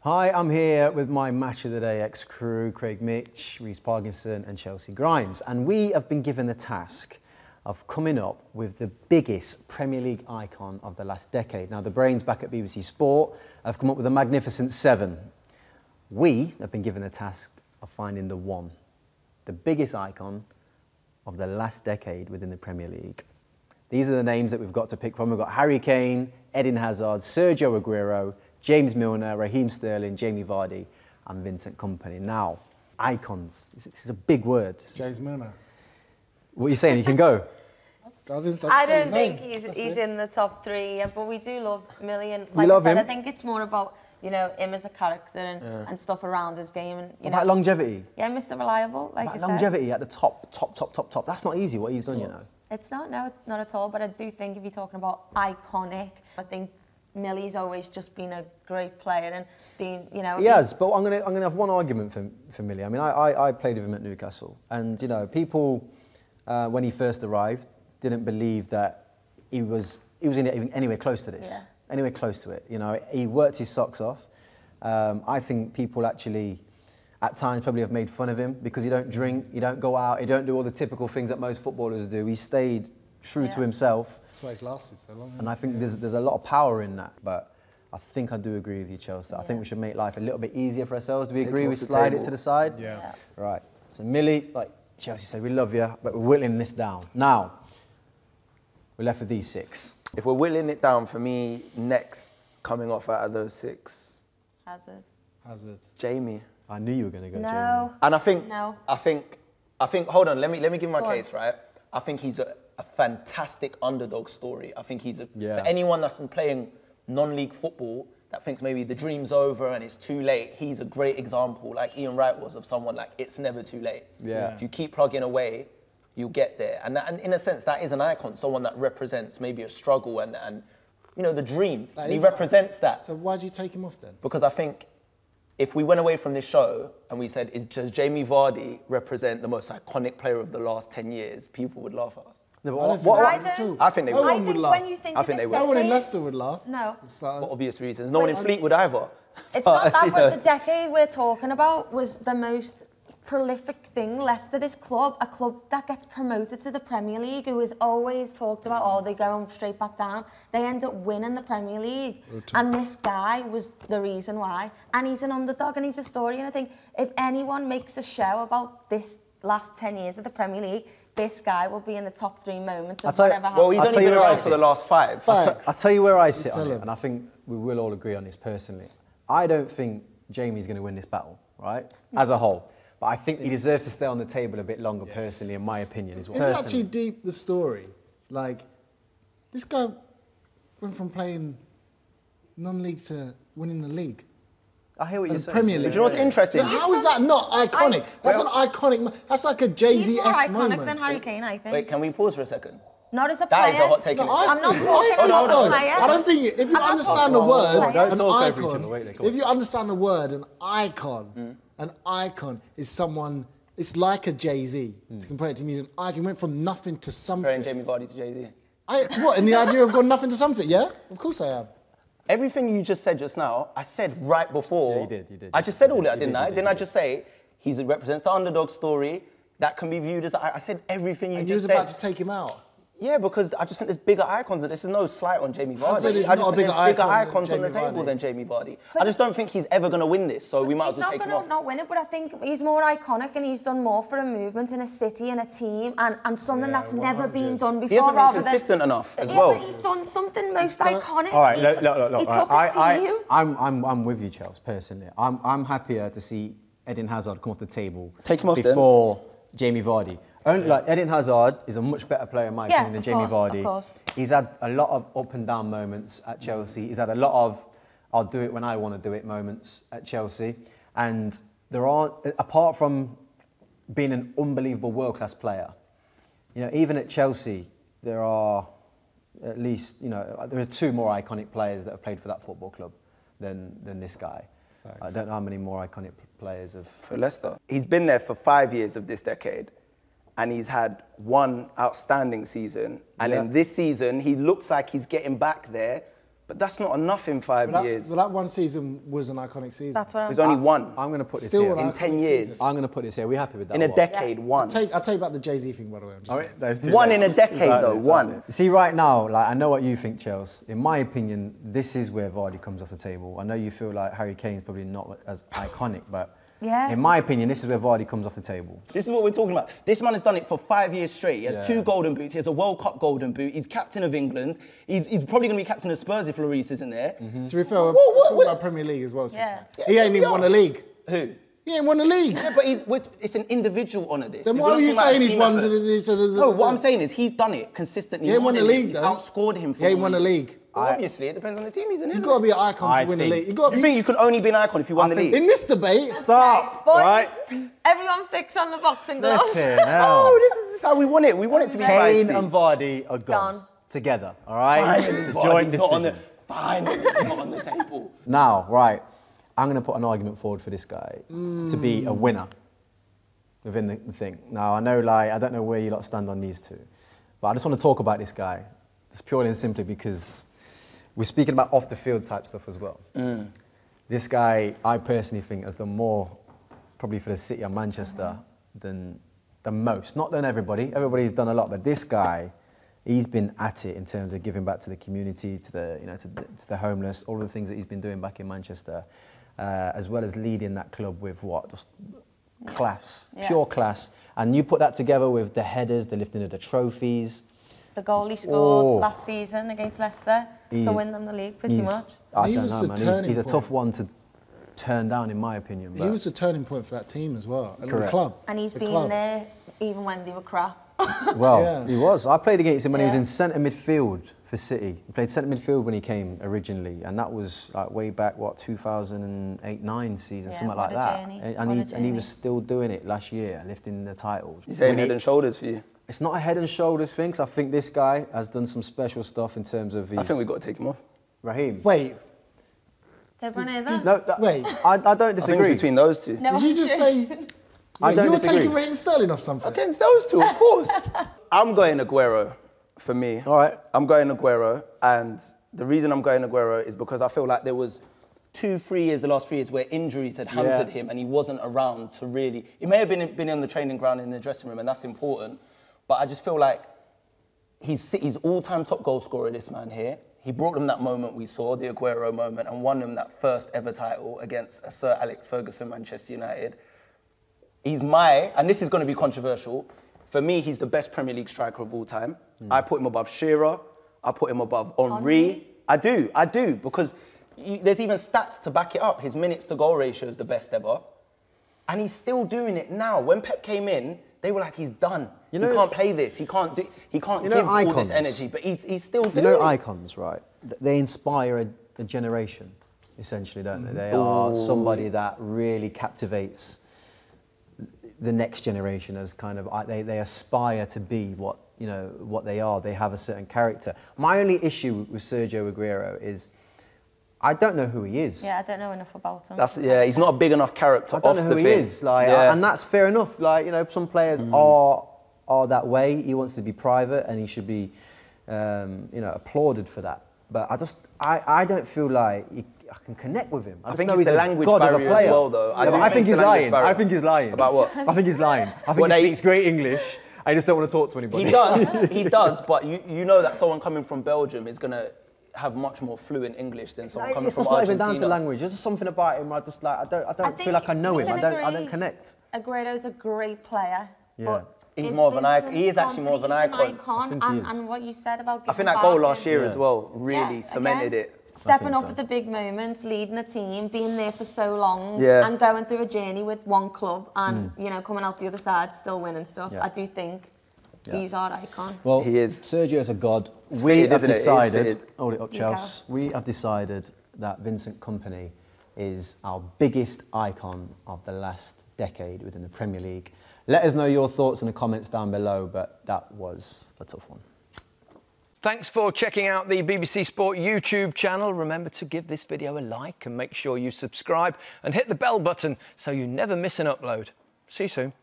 Hi, I'm here with my Match of the Day ex-crew, Craig Mitch, Reece Parkinson and Chelcee Grimes. And we have been given the task of coming up with the biggest Premier League icon of the last decade. Now, the brains back at BBC Sport have come up with a magnificent 7. We have been given the task of finding the 1, the biggest icon of the last decade within the Premier League. These are the names that we've got to pick from. We've got Harry Kane, Eden Hazard, Sergio Aguero, James Milner, Raheem Sterling, Jamie Vardy and Vincent Kompany. Now, icons. This is a big word. James Milner. What are you saying? You can go. I don't think he's in the top 3, yeah, but we do love Million. Like we love him. I think it's more about, you know, him as a character and stuff around his game. And, you know, about longevity? Yeah, Mr. Reliable, like you said. Longevity at the top. That's not easy, what he's done, you know. It's not, no, not at all. But I do think if you're talking about iconic, I think Millie's always just been a great player and been, you know. He has, but I'm gonna have one argument for Millie. I mean, I played with him at Newcastle, and you know, people when he first arrived didn't believe that he was anywhere close to this, anywhere close to it. You know, he worked his socks off. I think people actually, at times, probably have made fun of him because he don't drink, he don't go out, he don't do all the typical things that most footballers do. He stayed true to himself. That's why he's lasted so long. And I think there's a lot of power in that. But I think I do agree with you, Chelsea. I think we should make life a little bit easier for ourselves. Do we agree? We slide it to the side? Yeah. Right. So Millie, like Chelsea said, we love you, but we're whittling this down. Now, we're left with these 6. If we're whittling it down, for me, next coming off out of those 6, Hazard. Jamie. I knew you were going to go No. Jamie. And I think, No. I think, hold on, let me give my Go on. case, right? I think he's a fantastic underdog story. I think he's for anyone that's been playing non-league football that thinks maybe the dream's over and it's too late, he's a great example, like Ian Wright was, of someone like, it's never too late. Yeah. If you keep plugging away, you'll get there. And in a sense, that is an icon, someone that represents maybe a struggle and you know, the dream. He represents that. So why do you take him off then? Because I think if we went away from this show and we said, does Jamie Vardy represent the most iconic player of the last 10 years, people would laugh at us. No, I think they would. No one would laugh. When you think I think they would. No one in Leicester would laugh. No. For obvious reasons. No one in Fleetwood either. It's not that, but the decade we're talking about was the most prolific thing. Leicester, this club, a club that gets promoted to the Premier League, who is always talked about, oh, they go straight back down. They end up winning the Premier League. And this guy was the reason why. And he's an underdog and he's a story. And I think if anyone makes a show about this last 10 years of the Premier League, this guy will be in the top 3 moments of whatever happened. Well, he's only been around for the last 5. I'll tell you where I sit on it, and I think we will all agree on this personally. I don't think Jamie's going to win this battle, right, as a whole. But I think he deserves to stay on the table a bit longer, personally, in my opinion. If you actually deep the story, like, this guy went from playing non-league to winning the league. I hear what you're saying. Premier League. But you know what's interesting? So how is that not iconic? That's an iconic. That's like a Jay-Z-esque moment. He's more iconic than Harry Kane, I think. Wait, can we pause for a second? Not as a player. That is a hot take. I'm not talking about a player. I don't think if you understand the word, an icon. If you understand the word, an icon is someone. It's like a Jay-Z to compare it to music. An icon went from nothing to something. Comparing Jamie Vardy to Jay-Z. What? In the idea of going nothing to something? Yeah, of course I am. Everything you just said just now, I said right before. Yeah, you did. I just said all that, didn't I? Didn't I just say he represents the underdog story that can be viewed as? I said everything you just said. And you was about to take him out. Yeah, because I just think there's bigger icons. This is no slight on Jamie Vardy. I just think there's bigger icons on the table than Jamie Vardy. I just don't think he's ever going to win this, so we might as well take him off. He's not going to not win it, but I think he's more iconic and he's done more for a movement in a city and a team and something that's never been done before. He hasn't been consistent enough as well. Yeah, but he's done something most iconic. All right, look. He took a team. I'm with you, Chelsea, personally. I'm happier to see Eden Hazard come off the table before Jamie Vardy. Like, Eden Hazard is a much better player, in my opinion, than Jamie Vardy. Of course. He's had a lot of up and down moments at Chelsea. He's had a lot of I'll do it when I want to do it moments at Chelsea. And there aren't, apart from being an unbelievable world-class player, you know, even at Chelsea, there are at least, you know, there are 2 more iconic players that have played for that football club than this guy. Thanks. I don't know how many more iconic players have... For Leicester. He's been there for 5 years of this decade, and he's had 1 outstanding season. And in this season, he looks like he's getting back there, But that's not enough in 5 years. But that one season was an iconic season. That's what There's only one. I'm going to put this Still here. In 10 years. season. I'm going to put this here. Are we happy with that? In a decade, one. I'll take back the Jay-Z thing, by the way. I'm just saying. One in a decade, though, one. See, right now, like, I know what you think, Chelsea. In my opinion, this is where Vardy comes off the table. I know you feel like Harry Kane's probably not as iconic, but in my opinion, this is where Vardy comes off the table. This is what we're talking about. This man has done it for 5 years straight. He has 2 golden boots. He has a World Cup golden boot. He's captain of England. He's probably going to be captain of Spurs if Reece isn't there. To be fair, we're talking about Premier League as well. He ain't even won a league. Who? He ain't won a league. Yeah, but it's an individual honour, this. Then why are you saying he's won No, what I'm saying is he's done it consistently. He ain't won a league, He's though. outscored him for He ain't won a league. Well, obviously, it depends on the team he's in, isn't You've got to be an icon to win a league. You think you can only be an icon if you won the league? In this debate, Stop, Boys, right? everyone fix on the boxing gloves. Oh, this is how we want it. We want it to be Kane feisty. and Vardy are gone. Together, all right? It's a joint decision. Fine, it's not on the table. Now, right, I'm going to put an argument forward for this guy to be a winner within the thing. Now, I know, like, I don't know where you lot stand on these two, but I just want to talk about this guy. It's purely and simply because we're speaking about off-the-field type stuff as well. This guy, I personally think, has done more, probably for the city of Manchester, than most. Not than everybody. Everybody's done a lot, but this guy, he's been at it in terms of giving back to the community, to the, to the homeless, all the things that he's been doing back in Manchester, as well as leading that club with what? Just class, pure class. And you put that together with the headers, the lifting of the trophies. The goal he scored last season against Leicester to win them the league, pretty much. I don't know, man. He's a tough one to turn down, in my opinion. He was a turning point for that team as well, and the Correct. club. And he's been there even when they were crap. Well, he was. I played against him when he was in centre midfield for City. He played centre midfield when he came originally, and that was like way back, what, 2008-09 season, something like that. And he was still doing it last year, lifting the title. He's saying head and shoulders for you? It's not a head and shoulders thing, 'cause I think this guy has done some special stuff in terms of his... I think we've got to take him off. RAHEEM. Wait. Everyone hear that? No, wait. I don't disagree. I think it's between those two. No, Did you just say... I don't you were disagree. taking Raheem Sterling off something? Against those two, of course. I'm going Aguero for me. All right. I'm going Aguero, and the reason I'm going Aguero is because I feel like there was 2-3 years, the last 3 years, where injuries had hampered him and he wasn't around to really... He may have been on the training ground in the dressing room, and that's important, but I just feel like he's City's all-time top goal scorer, this man here. He brought them that moment we saw, the Aguero moment, and won them that first ever title against Sir Alex Ferguson, Manchester United. He's and this is going to be controversial, for me, he's the best Premier League striker of all time. I put him above Shearer. I put him above Henry. I do, because there's even stats to back it up. His minutes to goal ratio is the best ever. And he's still doing it now. When Pep came in, they were like, he's done. He can't play this. He can't give all this energy, but he's still doing it. You know icons, right? They inspire a generation, essentially, don't they? They are somebody that really captivates the next generation as kind of, they aspire to be what they are. They have a certain character. My only issue with Sergio Aguero is I don't know who he is. Yeah, I don't know enough about him. He's not a big enough character. I don't know who he is. And that's fair enough. Like, some players are that way. He wants to be private, and he should be, applauded for that. But I don't feel like I can connect with him. I think it's the language barrier as well, though. I think he's lying. I think he's lying. About what? I think he's lying. I think he speaks great English. I just don't want to talk to anybody. He does, but you know that someone coming from Belgium is going to have much more fluent English than someone coming from Argentina. It's not even down to language. There's just something about him. I don't feel like I know him. I don't connect. Aguero's a great player. Yeah. He's more of an icon. He is actually more of an icon. And what you said about I think that goal last year as well really cemented it. Stepping up at the big moments, leading a team, being there for so long, and going through a journey with one club, and coming out the other side, still winning stuff. I do think he's our icon. Well, he is. Sergio's a god. We have decided. Hold it up, Chelsea. We have decided that Vincent Kompany is our biggest icon of the last decade within the Premier League. Let us know your thoughts in the comments down below, but that was a tough one. Thanks for checking out the BBC Sport YouTube channel. Remember to give this video a like and make sure you subscribe and hit the bell button so you never miss an upload. See you soon.